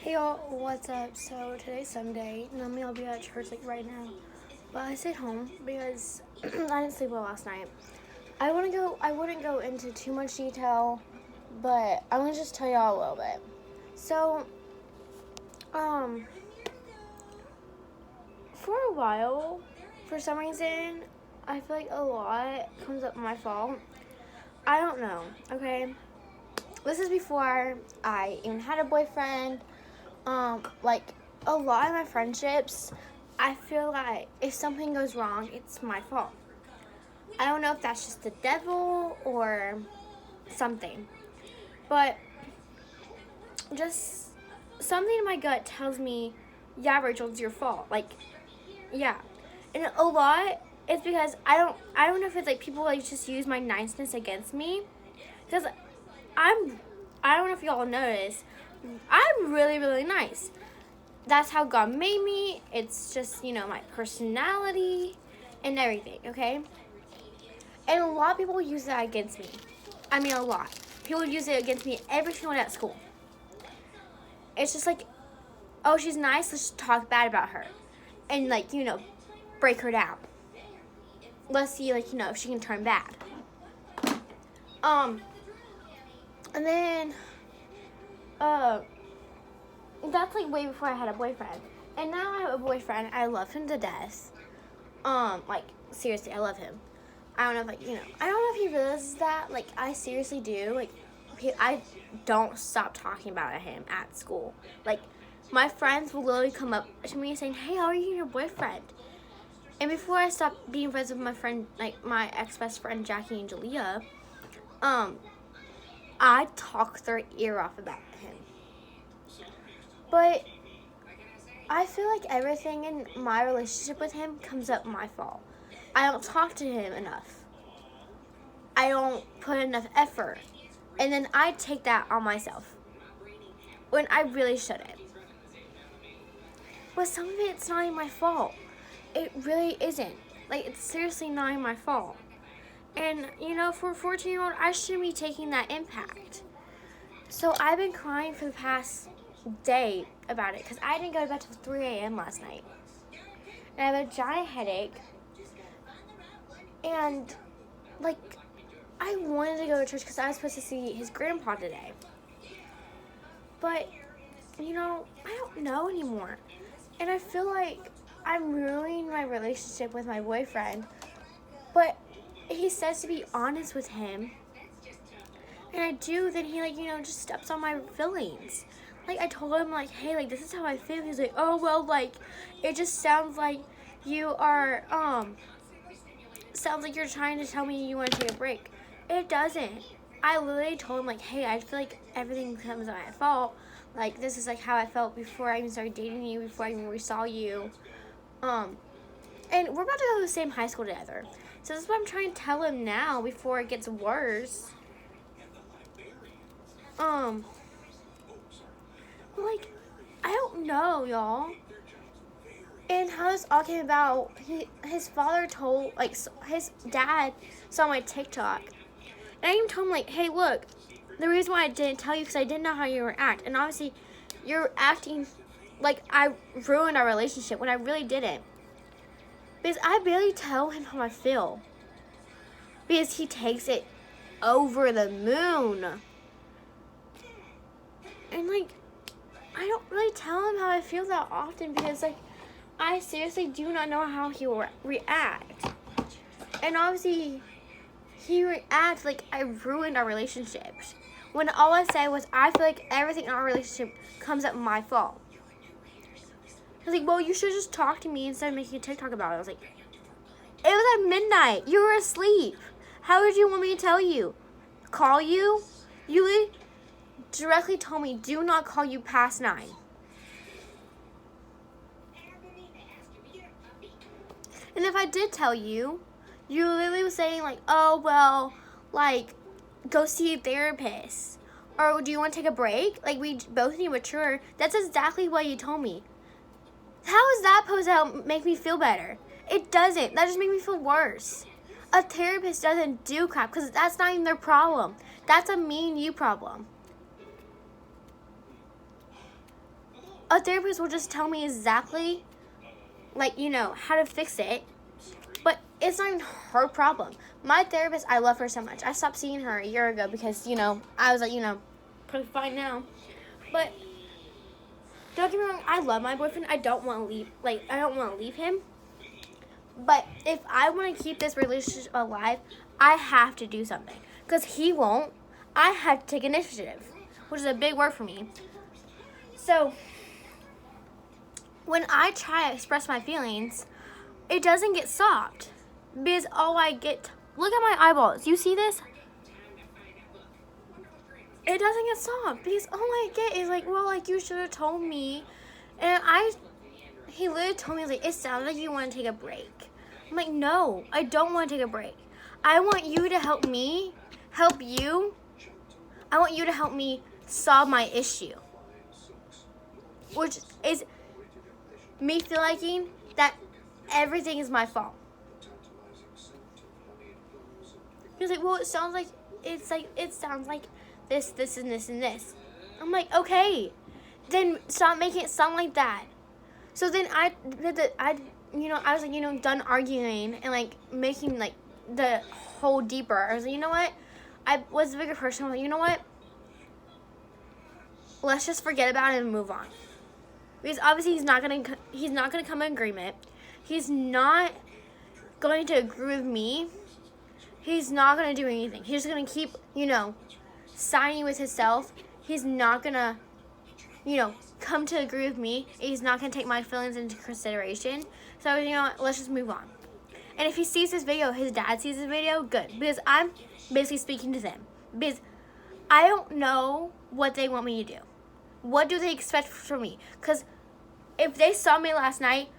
Hey y'all, what's up? So today's Sunday. Normally I'll be at church like right now, but I stayed home because I didn't sleep well last night. I wouldn't go into too much detail, but I'm gonna just tell y'all a little bit. So, um, for a while, for some reason, I feel like a lot comes up my fault. I don't know. Okay, this is before I even had a boyfriend. Like a lot of my friendships, I feel like if something goes wrong, it's my fault. I don't know if that's just the devil or something, but just something in my gut tells me, yeah, Rachel, it's your fault. Like, yeah, and a lot is because I don't know if it's like people like just use my niceness against me, because I'm, I don't know if y'all notice, I'm really really nice. That's how God made me. It's just, my personality and everything, okay? And a lot of people use that against me. I mean, a lot. People use it against me every single day at school. It's just like, oh, she's nice, let's just talk bad about her. And, break her down. Let's see, if she can turn bad. And then, that's, way before I had a boyfriend. And now I have a boyfriend. I love him to death. Seriously, I love him. I don't know if, I don't know if he realizes that. I seriously do. I don't stop talking about him at school. My friends will literally come up to me saying, hey, how are you and your boyfriend? And before I stopped being friends with my friend, my ex-best friend, Jackie and Julia, I talk their ear off about him. But I feel like everything in my relationship with him comes up my fault. I don't talk to him enough. I don't put enough effort. And then I take that on myself when I really shouldn't. But some of it's not even my fault. It really isn't. It's seriously not even my fault. And, for a 14-year-old, I shouldn't be taking that impact. So I've been crying for the past day about it because I didn't go to bed till 3 a.m. last night. And I have a giant headache. And, I wanted to go to church because I was supposed to see his grandpa today. But, I don't know anymore. And I feel like I'm ruining my relationship with my boyfriend. But he says to be honest with him. And I do, then he, just steps on my feelings. I told him, hey, this is how I feel. He's like, oh, well, it just sounds like you are, sounds like you're trying to tell me you want to take a break. It doesn't. I literally told him, hey, I feel like everything comes at my fault. This is, how I felt before I even started dating you, before I even really saw you. And we're about to go to the same high school together. So this is what I'm trying to tell him now before it gets worse. I don't know, y'all. And how this all came about, his father told, his dad saw my TikTok. And I even told him, hey, look, the reason why I didn't tell you because I didn't know how you were act. And obviously, you're acting like I ruined our relationship when I really didn't. Because I barely tell him how I feel. Because he takes it over the moon. And, I don't really tell him how I feel that often because, I seriously do not know how he will react. And obviously, he reacts like I ruined our relationship. When all I said was, I feel like everything in our relationship comes at my fault. I was like, well, you should just talk to me instead of making a TikTok about it. I was like, it was at midnight. You were asleep. How would you want me to tell you? Call you? You directly told me, do not call you past 9. And if I did tell you, you literally was saying, oh, well, go see a therapist. Or do you want to take a break? We both need to mature. That's exactly what you told me. How is that supposed to make me feel better? It doesn't. That just makes me feel worse. A therapist doesn't do crap because that's not even their problem. That's a me and you problem. a therapist will just tell me exactly, like, how to fix it. But it's not even her problem. My therapist, I love her so much. I stopped seeing her a year ago because, I was like, pretty fine now. But don't get me wrong, I love my boyfriend. I don't want to leave. I don't want to leave him. But if I want to keep this relationship alive, I have to do something. Because he won't. I have to take initiative, which is a big word for me. So, when I try to express my feelings, it doesn't get solved. Because all I get... Look at my eyeballs. You see this? It doesn't get solved. Because all I get is you should have told me. And he literally told me, it sounds like you want to take a break. I'm like, no, I don't want to take a break. I want you to help me, help you. I want you to help me solve my issue. Which is me feeling that everything is my fault. He's like, well, it sounds like this, and this, and this. I'm like, okay, then stop making it sound like that. So then I was done arguing and making the hole deeper. I was like, you know what? I was the bigger person. I was like, you know what? Let's just forget about it and move on. Because obviously he's not gonna come in agreement. He's not going to agree with me. He's not gonna do anything. He's just gonna keep, siding with himself. He's not gonna, come to agree with me. He's not gonna take my feelings into consideration. So let's just move on. And if he sees this video, his dad sees this video, good. Because I'm basically speaking to them. Because I don't know what they want me to do. What do they expect from me? Because if they saw me last night,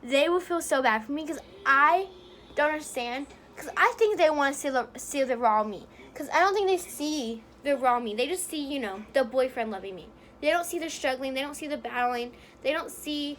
they would feel so bad for me. Because I don't understand. Because I think they want to see the raw me. Because I don't think they see the raw me. They just see, the boyfriend loving me. They don't see the struggling. They don't see the battling. They don't see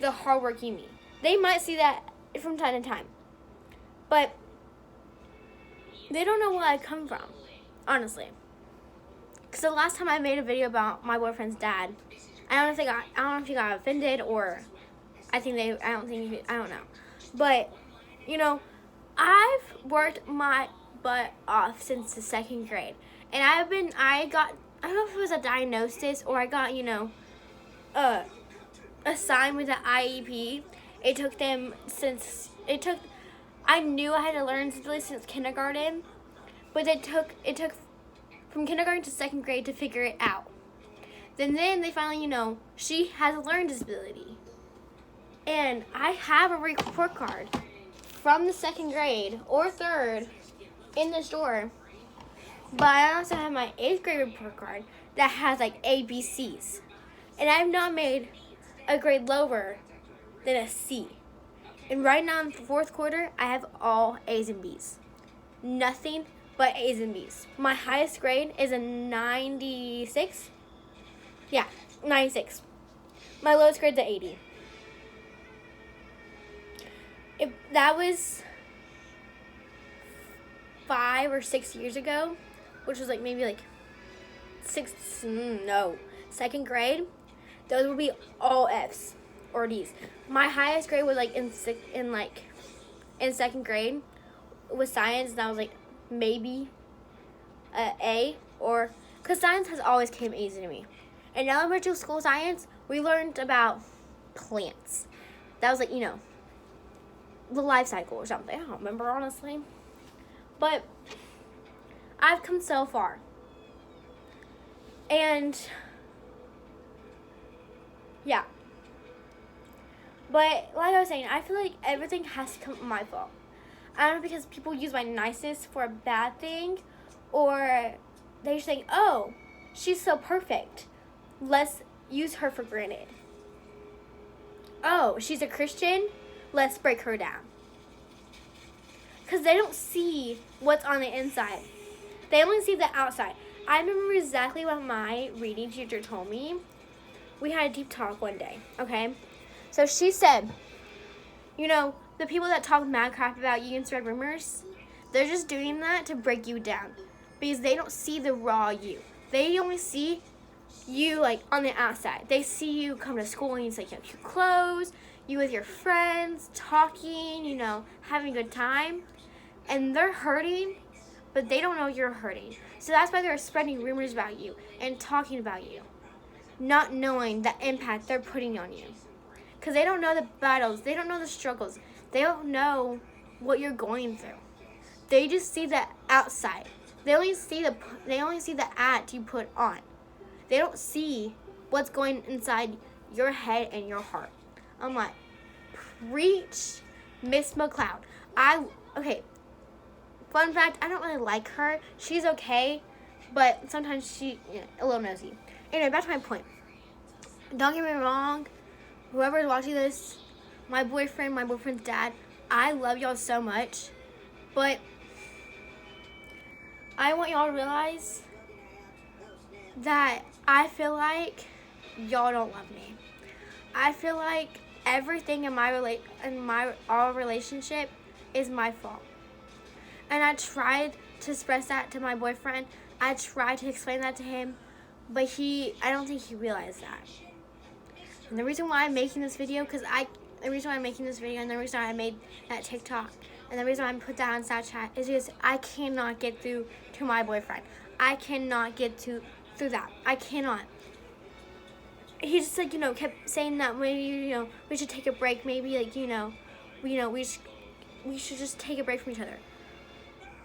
the hardworking me. They might see that from time to time. But they don't know where I come from, honestly. Because the last time I made a video about my boyfriend's dad, I don't know if he got offended or I don't know. But, I've worked my butt off since the 2nd grade. And I don't know if it was a diagnosis or I got, assigned with an IEP. I knew I had to learn disability since kindergarten, but it took from kindergarten to 2nd grade to figure it out. Then they finally, she has a learning disability. And I have a report card from the 2nd grade or 3rd in the store. But I also have my 8th grade report card that has ABCs. And I've not made a grade lower than a C. And right now in the 4th quarter, I have all A's and B's. Nothing but A's and B's. My highest grade is a 96. Yeah, 96. My lowest grade's an 80. If that was 5 or 6 years ago, which was maybe 2nd grade, those would be all F's or D's. My highest grade was in 2nd grade with science, and I was maybe A, or because science has always came easy to me. In elementary school science, we learned about plants. That was the life cycle or something. I don't remember, honestly. But I've come so far. And yeah. But like I was saying, I feel like everything has to come from my fault. I don't know, because people use my niceness for a bad thing, or they just think, oh, she's so perfect. Let's use her for granted. Oh, she's a Christian. Let's break her down. Because they don't see what's on the inside. They only see the outside. I remember exactly what my reading teacher told me. We had a deep talk one day, okay? So she said, the people that talk mad crap about you and spread rumors, they're just doing that to break you down. Because they don't see the raw you. They only see you like on the outside. They see you come to school and you like you have cute clothes, you with your friends, talking, you know, having a good time. And they're hurting, but they don't know you're hurting. So that's why they're spreading rumors about you and talking about you, not knowing the impact they're putting on you. Because they don't know the battles, they don't know the struggles, they don't know what you're going through. They just see the outside. They only see the act you put on. They don't see what's going inside your head and your heart. I'm like, preach, Miss McLeod. Okay, fun fact, I don't really like her. She's okay, but sometimes a little nosy. Anyway, back to my point. Don't get me wrong, whoever's watching this, my boyfriend's dad, I love y'all so much, but I want y'all to realize that I feel like y'all don't love me. I feel like everything in our relationship is my fault. And I tried to express that to my boyfriend. I tried to explain that to him, but I don't think he realized that. And the reason why I'm making this video, and the reason why I made that TikTok, and the reason why I put that on Snapchat is because I cannot get through to my boyfriend. I cannot get through that. I cannot. He just like, kept saying that maybe, we should take a break. Maybe like, we should just take a break from each other.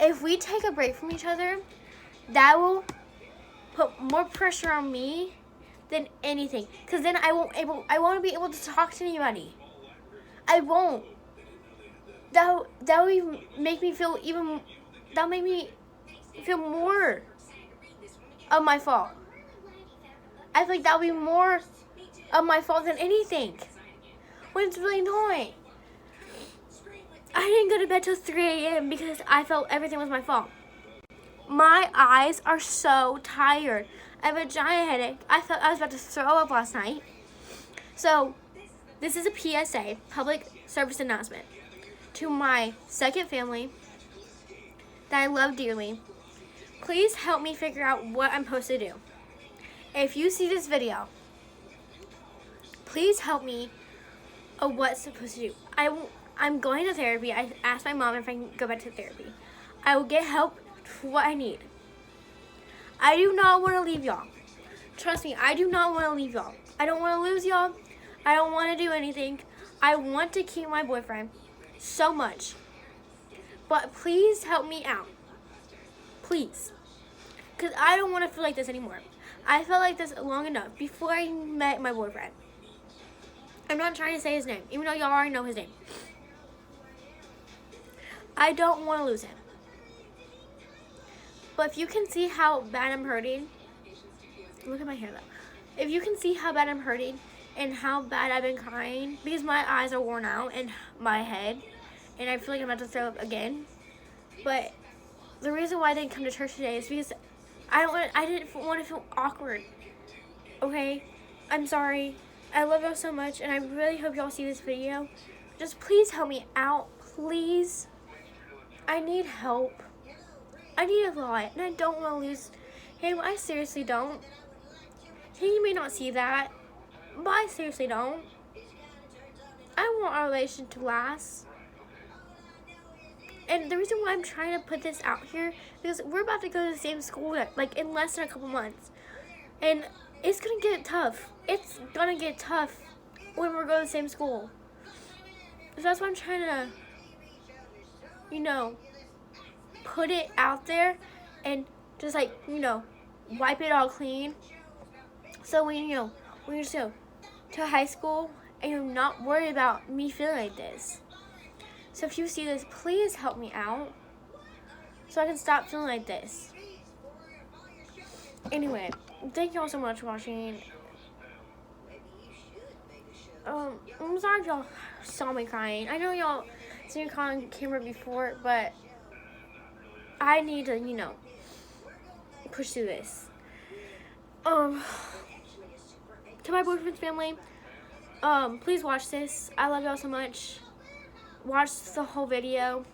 If we take a break from each other, that will put more pressure on me than anything. Because then I won't be able to talk to anybody. I won't. That will make me feel that'll make me feel more of my fault. I feel like that'll be more of my fault than anything. When it's really annoying. I didn't go to bed till 3 a.m. because I felt everything was my fault. My eyes are so tired. I have a giant headache. I felt I was about to throw up last night. So, this is a PSA, public service announcement, to my second family that I love dearly. Please help me figure out what I'm supposed to do. If you see this video, please help me on what's supposed to do. I'm going to therapy. I asked my mom if I can go back to therapy. I will get help for what I need. I do not want to leave y'all. Trust me, I do not want to leave y'all. I don't want to lose y'all. I don't want to do anything. I want to keep my boyfriend so much. But please help me out. Please. Because I don't want to feel like this anymore. I felt like this long enough before I met my boyfriend. I'm not trying to say his name, even though y'all already know his name. I don't want to lose him. But if you can see how bad I'm hurting, look at my hair though. If you can see how bad I'm hurting and how bad I've been crying, because my eyes are worn out and my head, and I feel like I'm about to throw up again. But the reason why I didn't come to church today is because I didn't want to feel awkward. Okay? I'm sorry. I love y'all so much, and I really hope y'all see this video. Just please help me out, please. I need help. I need a lot, and I don't want to lose him. I seriously don't. He may not see that, but I seriously don't. I want our relationship to last. And the reason why I'm trying to put this out here, because we're about to go to the same school, like in less than a couple months. And it's going to get tough. It's going to get tough when we're going to the same school. So that's why I'm trying to, put it out there and just like, wipe it all clean. So when you just go to high school and you're not worried about me feeling like this. So if you see this, please help me out so I can stop feeling like this. Anyway, thank you all so much for watching. I'm sorry if y'all saw me crying. I know y'all seen me crying on camera before, but I need to, push through this. To my boyfriend's family, please watch this. I love y'all so much. Watch the whole video.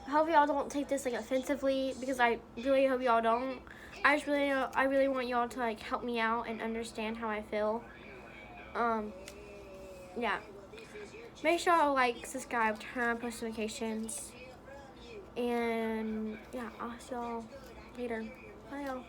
I hope y'all don't take this offensively, because I really hope y'all don't. I really want y'all to like help me out and understand how I feel. Yeah. Make sure y'all like, subscribe, turn on post notifications. And yeah, I'll see y'all later. Bye y'all.